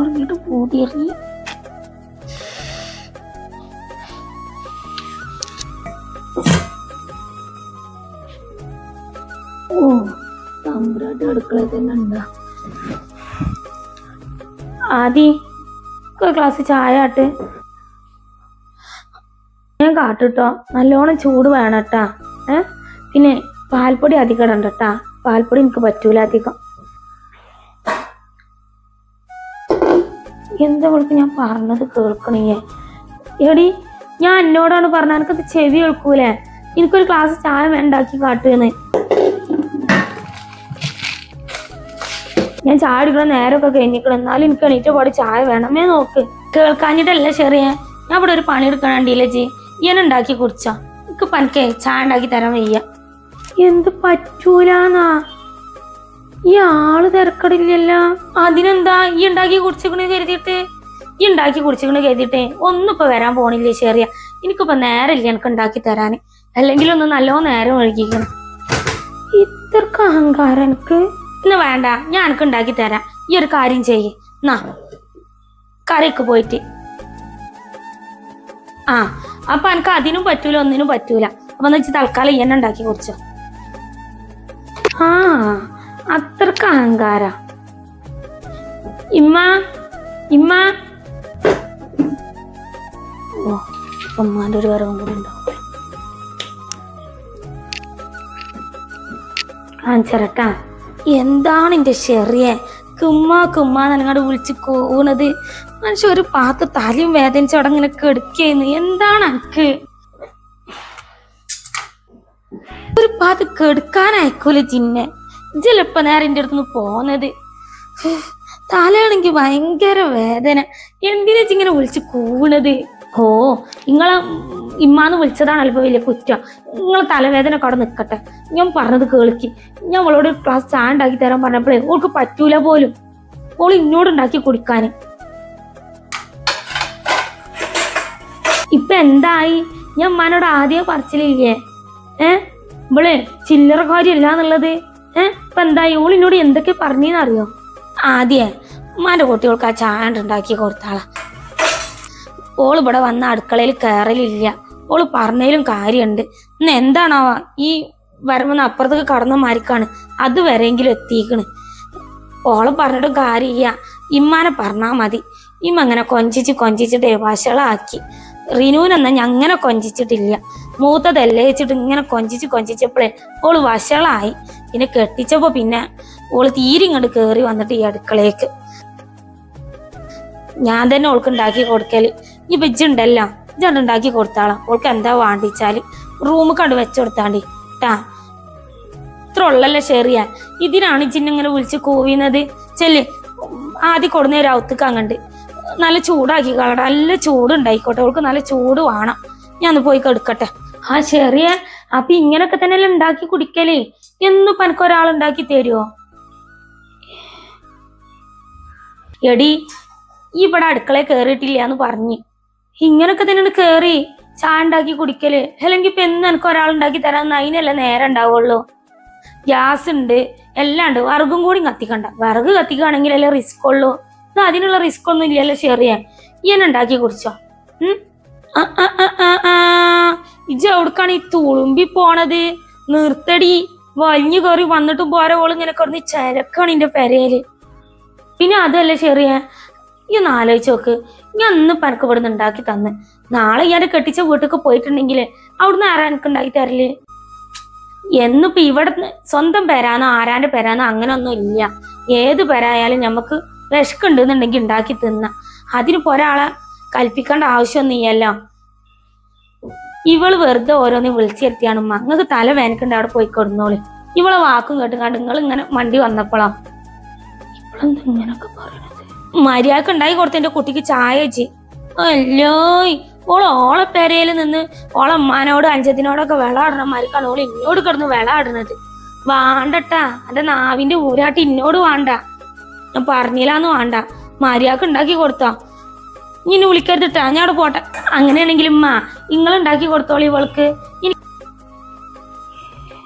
ഉറങ്ങിട്ട് പൂതിയിറങ്ങി. ഓ തമ്പുരാന്റെ അടുക്കളയിൽ തന്നെ ഉണ്ടാ. ആദി ഒരു ഗ്ലാസ് ചായ ആട്ട്. ഞാൻ കാട്ടിട്ടോ, നല്ലോണം ചൂട് വേണട്ടാ. പിന്നെ പാൽപ്പൊടി അധികം ഇടണ്ടട്ടാ, പാൽപ്പൊടി എനിക്ക് പറ്റൂല അധികം. എന്തവൾക്ക് ഞാൻ പറഞ്ഞത് കേൾക്കണേ? എടി ഞാൻ എന്നോടാണ് പറഞ്ഞ, എനിക്കത് ചെവി കേൾക്കൂലേ? എനിക്കൊരു ഗ്ലാസ് ചായ ഉണ്ടാക്കി കാട്ടുന്ന്. ഞാൻ ചായ എടുക്കണ നേരമൊക്കെ കഴിഞ്ഞിക്കണം, എന്നാലും എനിക്ക് എണീറ്റ പാട് ചായ വേണമേ. നോക്ക്, കേൾക്കാഞ്ഞിട്ടല്ല ചെറിയ, ഞാൻ ഇവിടെ ഒരു പണി എടുക്കണണ്ടില്ലേ ജി, ഇയനുണ്ടാക്കി കുടിച്ചോ. എനിക്ക് പനിക്കേ ചായ ഉണ്ടാക്കി തരാൻ വയ്യ. എന്ത് പറ്റൂലാന്നാ? ഈ ആള് തിരക്കടില്ലല്ലോ. അതിനെന്താ ഈ ഉണ്ടാക്കി കുടിച്ചിക്കണ് കരുതിയിട്ട് ഒന്നും ഇപ്പൊ വരാൻ പോണില്ലേ ചെറിയ? എനിക്കിപ്പോ നേരമില്ല എനിക്ക് ഉണ്ടാക്കി തരാന്, അല്ലെങ്കിൽ ഒന്ന് നല്ലോ നേരം ഒഴുകിക്കണം. ഇത്രക്ക് അഹങ്കാരം എനിക്ക്. ഇന്ന് വേണ്ട, ഞാൻ എനിക്ക് ഉണ്ടാക്കി തരാം. ഈ ഒരു കാര്യം ചെയ്യ്, എന്നാ കറിക്ക് പോയിട്ട്. അപ്പൊ എനിക്ക് അതിനും പറ്റൂല ഒന്നിനും പറ്റൂല. അപ്പൊ എന്ന് വെച്ച് തൽക്കാലം എന്നെ ഉണ്ടാക്കി കുടിച്ചോ. അത്രക്ക് അഹങ്കാര. ഇമ്മ ഓ ഉമ്മാന്റെ ഒരു വരവും കൂടി ഉണ്ടാവും. കാണിച്ചരട്ടാ. എന്താണ് എന്റെ ചെറിയ കുമ്മാന്നങ്ങാട് വിളിച്ച് കൂണത്? മനുഷ്യ ഒരു പാത്ത് തലയും വേദനിച്ചോടങ്ങനെ കെടുക്കുന്നു. എന്താണ് എനിക്ക് ഒരു പാത്ത് കെടുക്കാനയക്കൂല ചിന്നെ? ഇജലപ്പ നേരം എൻ്റെ അടുത്തുനിന്ന് പോന്നത്. തലയാണെങ്കിൽ ഭയങ്കര വേദന. എന്തിനാ ഇങ്ങനെ വിളിച്ച് കൂണത്? ഓ നിങ്ങളെ ഇമ്മാന്ന് വിളിച്ചതാണ് അല്പം വലിയ കുറ്റം. നിങ്ങളെ തലവേദന അവിടെ നിൽക്കട്ടെ, ഞാൻ പറഞ്ഞത് കേൾക്കി. ഞാൻ അവളോട് ഒരു ഗ്ലാസ് ചായ ഉണ്ടാക്കി തരാൻ പറഞ്ഞപ്പോഴേ ഓൾക്ക് പറ്റൂല പോലും. ഓൾ ഇന്നോട് ഉണ്ടാക്കി കുടിക്കാൻ. ഇപ്പൊ എന്തായി? ഞാൻ ഉമ്മാനോട് ആദ്യം പറച്ചിലില്ലേ ഇവളെ ചില്ലറ കാര്യമല്ല എന്നുള്ളത്. ഇപ്പൊ എന്തായി? ഓൾ എന്നോട് എന്തൊക്കെ പറഞ്ഞെന്നറിയോ? ആദ്യേ ഉമ്മാന്റെ കുട്ടികൾക്ക് ആ ചായ ഉണ്ടാക്കി കൊടുത്താളാ. ഓള് ഇവിടെ വന്ന അടുക്കളയിൽ കയറലില്ല. ഓള് പറഞ്ഞതിലും കാര്യമുണ്ട്. ഇന്ന് എന്താണാവോ ഈ വരുമെന്ന് അപ്പുറത്തേക്ക് കടന്ന മാരിക്കാണ് അത് വരെയെങ്കിലും എത്തിക്കണ്. ഓളെ പറഞ്ഞിട്ടും കാര്യമില്ല, ഇമ്മാനെ പറഞ്ഞാൽ മതി. ഇമ്മ അങ്ങനെ കൊഞ്ചിച്ചിട്ടേ വഷളാക്കി. റിനുവിനെന്നാ അങ്ങനെ കൊഞ്ചിച്ചിട്ടില്ല, മൂത്തതല്ലേ വെച്ചിട്ട് ഇങ്ങനെ കൊഞ്ചിച്ചപ്പോഴേ ഓള് വഷളായി. പിന്നെ കെട്ടിച്ചപ്പോ പിന്നെ ഓള് തീരെ ഇങ്ങോട്ട് കയറി വന്നിട്ട് ഈ അടുക്കളയ്ക്ക് ഞാൻ തന്നെ ഓൾക്ക് ഉണ്ടാക്കി കൊടുക്കല്. ഈ വെജുണ്ടല്ലോ ഇജണ്ട് ഉണ്ടാക്കി കൊടുത്താളാം. ഓൾക്ക് എന്താ വാണ്ടിച്ചാല് റൂമ് കണ്ട് വെച്ചുകൊടുത്താണ്ടി ട്ടാ. ഇത്ര ഉള്ളല്ലേ ചെറിയ? ഇതിനാണ് ഇജിന്നിങ്ങനെ വിളിച്ച് കൂവിയുന്നത്. ചെല്ല് ആദ്യം കൊടുന്നേരം ഔത്തേക്ക് അങ്ങണ്ട് നല്ല ചൂടാക്കി കളട. നല്ല ചൂടുണ്ടായിക്കോട്ടെ, അവൾക്ക് നല്ല ചൂട് വേണം. ഞാൻ ഒന്ന് പോയി കെടുക്കട്ടെ. ചെറിയ അപ്പൊ ഇങ്ങനൊക്കെ തന്നെയല്ലേ ഉണ്ടാക്കി കുടിക്കലേ? എന്നിപ്പോ എനിക്കൊരാൾ ഉണ്ടാക്കി തരുമോ? എടി ഇവിടെ അടുക്കളയിൽ കയറിയിട്ടില്ല എന്ന് പറഞ്ഞ് ഇങ്ങനൊക്കെ തന്നെയാണ് കയറി ചായ ഉണ്ടാക്കി കുടിക്കല്. അല്ലെങ്കിൽ ഇപ്പൊ എന്ന് എനിക്ക് ഒരാളുണ്ടാക്കി തരാന്ന് അതിനല്ലേ നേരം ഉണ്ടാവുള്ളൂ. ഗ്യാസ് ഉണ്ട്, എല്ലാം ഉണ്ട്. വിറകും കൂടി കത്തിക്കണ്ട. വിറക് കത്തിക്കുകയാണെങ്കിലല്ലേ റിസ്ക് ഉള്ളൂ. ഇത് അതിനുള്ള റിസ്ക് ഒന്നും ഇല്ലല്ലോ ചെറിയ. ഇങ്ങനെ ഉണ്ടാക്കി കുടിച്ചോ. ഇജ എവിടക്കാണ് ഈ തുളുമ്പി പോണത്? നിർത്തടി. വലിഞ്ഞു കയറി വന്നിട്ടും പോരെ ഓള് ഇങ്ങനെ കുറഞ്ഞ് ചരക്കാണ് എന്റെ പെരയില്. പിന്നെ അതല്ലേ ചെറിയ, ഈ ഒന്ന് ആലോചിച്ച് നോക്ക്. ഞാൻ ഇന്ന് പനക്ക് ഇവിടുന്ന് ഉണ്ടാക്കി തന്ന് നാളെ ഞാൻ കെട്ടിച്ച വീട്ടിലേക്ക് പോയിട്ടുണ്ടെങ്കിൽ അവിടുന്ന് ആരാ എനിക്ക് ഉണ്ടാക്കി തരല്? എന്നിപ്പോ ഇവിടെ സ്വന്തം പെരാന്നോ ആരാന്റെ പെരാന്നോ അങ്ങനെ ഒന്നും ഇല്ല. ഏത് പെരായാലും നമുക്ക് വിശക്കുണ്ടെന്നുണ്ടെങ്കിൽ ഉണ്ടാക്കി തിന്ന. അതിനിപ്പോ ഒരാളെ കൽപ്പിക്കേണ്ട ആവശ്യമൊന്നും ഇല്ലല്ലോ. ഇവള് വെറുതെ ഓരോന്ന് വിളിച്ചിരുത്തിയാണ് ഉമ്മ. നിങ്ങൾക്ക് തല വേനക്കുണ്ട് അവിടെ പോയി കൊടുന്നോളി. ഇവളെ വാക്കും കേട്ടുകാണ്ട് നിങ്ങൾ ഇങ്ങനെ മണ്ടി വന്നപ്പോളാ ഇവളെന്താ ഇങ്ങനൊക്കെ പറയണത്? മര്യാദക്ക് ഉണ്ടാക്കി കൊടുത്ത എന്റെ കുട്ടിക്ക് ചായ വെച്ച് അല്ലോ. ഓളെ പെരയിൽ നിന്ന് ഓളെ അമ്മാനോട് അഞ്ചത്തിനോടൊക്കെ വിളാടണം മാരിക്കാണ് ഓള് ഇന്നോട് കിടന്ന് വിളാടുന്നത്. വാണ്ടട്ടാ, എന്റെ നാവിന്റെ ഊരാട്ട് ഇന്നോട് വേണ്ട. ഞാൻ പറഞ്ഞില്ലാന്ന് വേണ്ട. മര്യാദക്ക് ഉണ്ടാക്കി കൊടുത്താ. ഇനി വിളിക്കരുതിട്ടാ, ഞാൻ അവിടെ പോട്ടെ. അങ്ങനെയാണെങ്കിലും ഉമ്മ ഇങ്ങളുണ്ടാക്കി കൊടുത്തോളി ഇവൾക്ക്.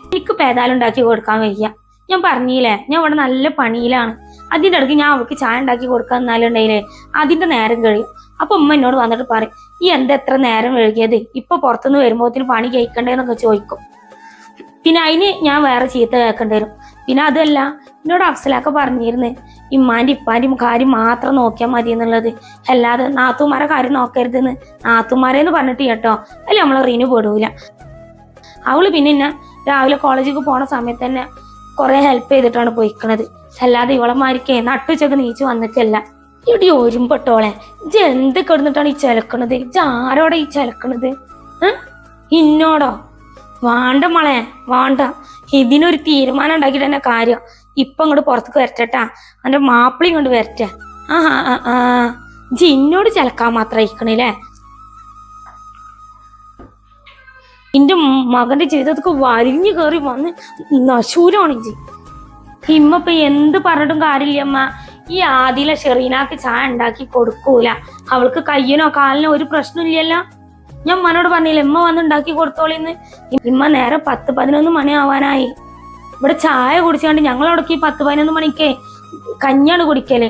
എനിക്ക് പേതാലും ഉണ്ടാക്കി കൊടുക്കാൻ വയ്യ. ഞാൻ പറഞ്ഞില്ലേ ഞാൻ ഇവിടെ നല്ല പണിയിലാണ്. അതിൻ്റെ ഇടയ്ക്ക് ഞാൻ അവൾക്ക് ചായ ഉണ്ടാക്കി കൊടുക്കാൻ എന്നാലുണ്ടെങ്കിലേ അതിൻ്റെ നേരം കഴിയും. അപ്പൊ ഉമ്മ എന്നോട് വന്നിട്ട് പറയും, ഈ എന്താ എത്ര നേരം വൈകിയത്, ഇപ്പൊ പുറത്തുനിന്ന് വരുമ്പോഴത്തിന് പണി കഴിക്കണ്ടേന്നൊക്കെ ചോദിക്കും. പിന്നെ അതിന് ഞാൻ വേറെ ചീത്ത കേൾക്കേണ്ടി വരും. പിന്നെ അതല്ല, എന്നോട് അഫ്സലൊക്കെ പറഞ്ഞിരുന്നു ഇമ്മാൻ്റെ ഇപ്പാൻ്റെയും കാര്യം മാത്രം നോക്കിയാൽ മതി എന്നുള്ളത്, അല്ലാതെ നാത്തുമാരെ കാര്യം നോക്കരുതെന്ന്. നാത്തുമാരെന്ന് പറഞ്ഞിട്ട് കേട്ടോ അല്ല നമ്മളെ റീനു പെടൂല. അവള് പിന്നെ എന്നെ രാവിലെ കോളേജിലേക്ക് പോണ സമയത്ത് തന്നെ കുറെ ഹെൽപ്പ് ചെയ്തിട്ടാണ് പോയിക്കണത്. അല്ലാതെ ഇവളമാരിക്കേ നട്ടുച്ചക്ക് നീച്ച് വന്നിട്ടല്ല. ഇവിടെ ഒരുമ്പെട്ടോളെ ഇജ്ജ് എന്ത് കിടന്നിട്ടാണ് ഈ ചിലക്കണത്? ഇജ്ജ് ആരോടെ ഈ ചിലക്കണത്? ഇന്നോടോ? വേണ്ട മോളെ വേണ്ട. ഇതിനൊരു തീരുമാനം ഉണ്ടാക്കിയിട്ട് തന്നെ കാര്യം. ഇപ്പൊ ഇങ്ങോട്ട് പുറത്തേക്ക് വരട്ടെട്ടാ, അവന്റെ മാപ്പിളയും കൊണ്ട് വരട്ടെ. ഇജ്ജ് ഇന്നോട് ചിലക്കാൻ മാത്രം ഇരിക്കണില്ലേ? എന്റെ മകന്റെ ജീവിതത്തിക്ക് വലിഞ്ഞു കയറി വന്ന് നശൂരാണ് ഇജ്ജ്. ഇമ്മപ്പൊ എന്ത് പറഞ്ഞിട്ടും കാര്യമില്ലമ്മ. ഈ ആദില ഷെറീനാക്ക് ചായ ഉണ്ടാക്കി കൊടുക്കൂല. അവൾക്ക് കയ്യിനോ കാലിനോ ഒരു പ്രശ്നമില്ലല്ലോ. ഞാൻ ഉമ്മനോട് പറഞ്ഞില്ല ഇമ്മ വന്ന് ഉണ്ടാക്കി കൊടുത്തോളിന്ന്. ഇമ്മ നേരെ 10-11 മണി ആവാനായി. ഇവിടെ ചായ കുടിച്ചാണ്ട് ഞങ്ങളവിടേക്ക് 10-11 മണിക്കേ കഞ്ഞാണ് കുടിക്കല്.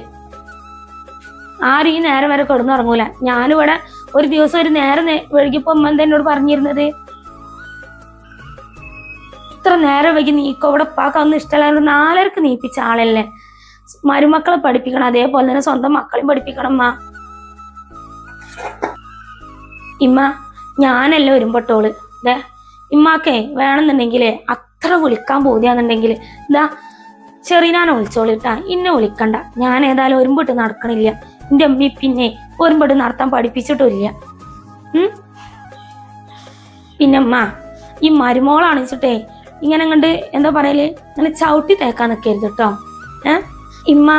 ആരും ഈ നേരം വരെ കിടന്നുറങ്ങൂല. ഞാനിവിടെ ഒരു ദിവസം ഒരു നേരം വൈകിയപ്പോ ഉമ്മ എന്താ എന്നോട് പറഞ്ഞിരുന്നത്, ഇത്ര നേരം വൈകി നീക്കോ, ഇവിടെ ഉപ്പാക്കൊന്നും ഇഷ്ടമല്ല. 4:30 നീപ്പിച്ച ആളല്ലേ. മരുമക്കളെ പഠിപ്പിക്കണം, അതേപോലെ തന്നെ സ്വന്തം മക്കളെയും പഠിപ്പിക്കണം. ഇമ്മ ഞാനല്ല ഒരുമ്പെട്ടോള്. ഇമ്മാക്കേ വേണമെന്നുണ്ടെങ്കിലേ അത്ര വിളിക്കാൻ പോവുകയാണെന്നുണ്ടെങ്കിൽ ഇതാ ചെറിനാനെ വിളിച്ചോളിട്ടാ, ഇന്നെ വിളിക്കണ്ട. ഞാൻ ഏതായാലും ഒരുമ്പിട്ട് നടക്കണില്ല. എൻ്റെ അമ്മി പിന്നെ ഒരുമ്പിട്ട് നടത്താൻ പഠിപ്പിച്ചിട്ടില്ല. പിന്നെ അമ്മ ഈ മരുമോളാണിച്ചിട്ടേ ഇങ്ങനെ കണ്ട് എന്താ പറയല്, ഇങ്ങനെ ചവിട്ടി തേക്കാൻ നിൽക്കരുത് കേട്ടോ. ഇമ്മ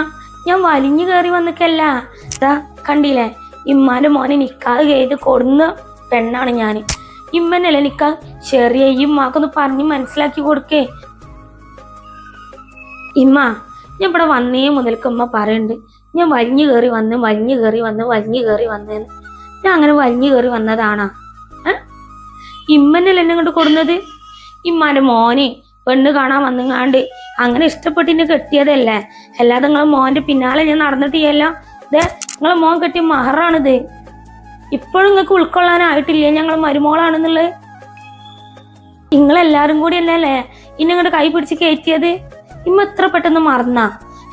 ഞാൻ വലിഞ്ഞു കയറി വന്നിക്കല്ല. ഇതാ കണ്ടില്ലേ, ഇമ്മാന്റെ മോനെ നിക്കാഹ് ചെയ്ത് കൊടുന്ന പെണ്ണാണ് ഞാൻ. ഇമ്മന്നല്ലേ നിക്കാഹ്. ചെറിയ ഈ ഉമ്മാക്കൊന്ന് പറഞ്ഞ് മനസ്സിലാക്കി കൊടുക്കേ. ഇമ്മ ഞാൻ ഇവിടെ വന്നേ മുതൽക്ക് ഉമ്മ പറയുന്നുണ്ട് ഞാൻ വലിഞ്ഞു കയറി വന്നേന്ന്. ഞാൻ അങ്ങനെ വലിഞ്ഞു കയറി വന്നതാണാ? ഇമ്മന്നല്ലേ എന്നെ കൊണ്ട് കൊടുന്നത്. ഇമ്മാന്റെ മോനെ പെണ്ണ് കാണാൻ വന്നുങ്ങാണ്ട് അങ്ങനെ ഇഷ്ടപ്പെട്ടിന് കെട്ടിയതല്ലേ. അല്ലാതെ നിങ്ങളെ മോന്റെ പിന്നാലെ ഞാൻ നടന്നിട്ടില്ലല്ലോ. നിങ്ങളെ മോൻ കെട്ടിയ മഹറാണിത്. ഇപ്പോഴും നിങ്ങൾക്ക് ഉൾക്കൊള്ളാനായിട്ടില്ലേ ഞങ്ങൾ മരുമോളാണെന്നുള്ളത്? നിങ്ങളെല്ലാരും കൂടി അല്ലേ ഇന്നങ്ങോട്ട് കൈ പിടിച്ച് കയറ്റിയത്? ഇമ്മ എത്ര പെട്ടെന്ന് മറന്നാ?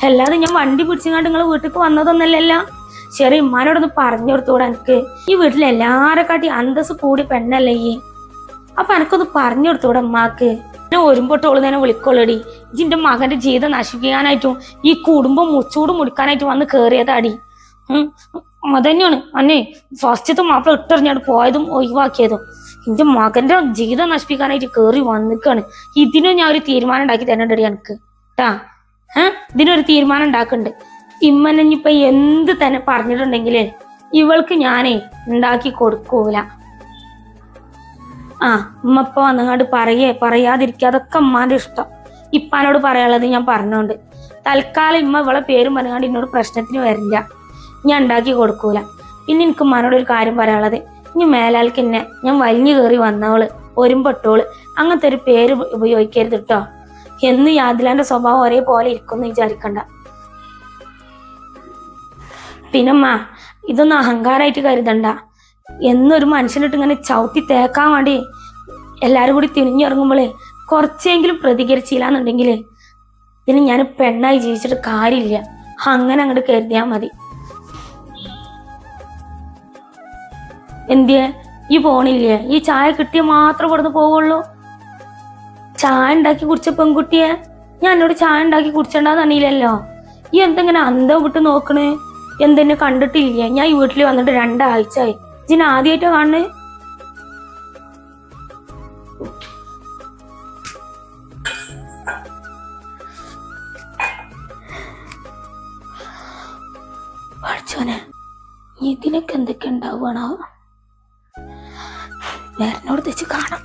അല്ലാതെ ഞാൻ വണ്ടി പിടിച്ചങ്ങാണ്ട് നിങ്ങൾ വീട്ടിലേക്ക് വന്നതൊന്നല്ലല്ലോ. ശരി, ഇമ്മാനോടൊന്ന് പറഞ്ഞു കൊടുത്തൂടെ എനിക്ക്? ഈ വീട്ടിലെ എല്ലാരെക്കാട്ടി അന്തസ് കൂടി പെണ്ണല്ലേ ഈ. അപ്പൊ എനിക്കൊന്ന് പറഞ്ഞു കൊടുത്തൂടെ ഉമ്മാക്ക്? ഞാൻ ഒരുമ്പോട്ടോള് തന്നെ വിളിക്കൊള്ളടി. ഇതിന്റെ മകന്റെ ജീവിതം നശിപ്പിക്കാനായിട്ടും ഈ കുടുംബം മുച്ചൂട് മുടിക്കാനായിട്ടും വന്ന് കേറിയതാടി. അതന്നെയാണ് അന്നെ ഫസ്റ്റത്തെ മാപ്പിള ഇട്ടെറിഞ്ഞാണ് പോയതും ഒഴിവാക്കിയതും. എന്റെ മകന്റെ ജീവിതം നശിപ്പിക്കാനായിട്ട് കേറി വന്നിക്കാണ്. ഇതിനും ഞാൻ ഒരു തീരുമാനം ഉണ്ടാക്കി തരണ്ടടി എനിക്ക് ട്ടാ. ഇതിനൊരു തീരുമാനം ഉണ്ടാക്കുന്നുണ്ട്. ഇമ്മനിപ്പോ എന്ത് തന്നെ പറഞ്ഞിട്ടുണ്ടെങ്കിലേ ഇവൾക്ക് ഞാനേ ഉണ്ടാക്കി കൊടുക്കൂല. ഉമ്മ ഇപ്പൊ വന്നങ്ങാണ്ട് പറയാതിരിക്കാതൊക്കെ ഉമ്മാന്റെ ഇഷ്ടം. ഇപ്പാനോട് പറയാനുള്ളത് ഞാൻ പറഞ്ഞോണ്ട് തൽക്കാലം ഇമ്മ ഇവളെ പേരും പറഞ്ഞാണ്ട് എന്നോട് പ്രശ്നത്തിന് വരില്ല. ഞാൻ ഉണ്ടാക്കി കൊടുക്കൂല. പിന്നെ എനിക്ക് ഉമ്മാനോട് ഒരു കാര്യം പറയാനുള്ളത്, ഇനി മേലാൽക്ക് എന്നെ ഞാൻ വലിഞ്ഞു കയറി വന്നവള് ഒരുമ്പെട്ടോള് അങ്ങനത്തെ ഒരു പേര് ഉപയോഗിക്കരുത് കേട്ടോ. എന്ന് യാദിലാന്റെ സ്വഭാവം ഒരേപോലെ ഇരിക്കുമെന്ന് വിചാരിക്കണ്ട. പിന്നമ്മ ഇതൊന്നും അഹങ്കാരമായിട്ട് കരുതണ്ട. എന്നൊരു മനുഷ്യനിട്ട് ഇങ്ങനെ ചവിട്ടി തേക്കാൻ വേണ്ടി എല്ലാരും കൂടി തിരിഞ്ഞിറങ്ങുമ്പോളേ കുറച്ചെങ്കിലും പ്രതികരിച്ചില്ല എന്നുണ്ടെങ്കിൽ ഇതിന് ഞാൻ പെണ്ണായി ജീവിച്ചിട്ട് കാര്യമില്ല. അങ്ങനെ അങ്ങോട്ട് കരുതിയാ മതി. എന്തിയെ ഈ പോണില്ലേ? ഈ ചായ കിട്ടിയ മാത്രം ഇവിടുന്ന് പോവുള്ളൂ. ചായ ഉണ്ടാക്കി കുടിച്ച പെൺകുട്ടിയെ ഞാൻ എന്നോട് ചായ ഉണ്ടാക്കി കുടിച്ചണ്ടെന്ന് അറിയില്ലല്ലോ. ഈ എന്തെങ്ങനെ അന്തം വിട്ട് നോക്കണ്? എന്തെന്നെ കണ്ടിട്ടില്ല. ഞാൻ ഈ വീട്ടിൽ വന്നിട്ട് 2 ആഴ്ചയായി. ഇതിന് ആദ്യമായിട്ടാ കാണണേ? പഠിച്ചോനെ ഇതിനൊക്കെ എന്തൊക്കെ ഉണ്ടാവുകയാണോ? വേറെ തെച്ച് കാണാം.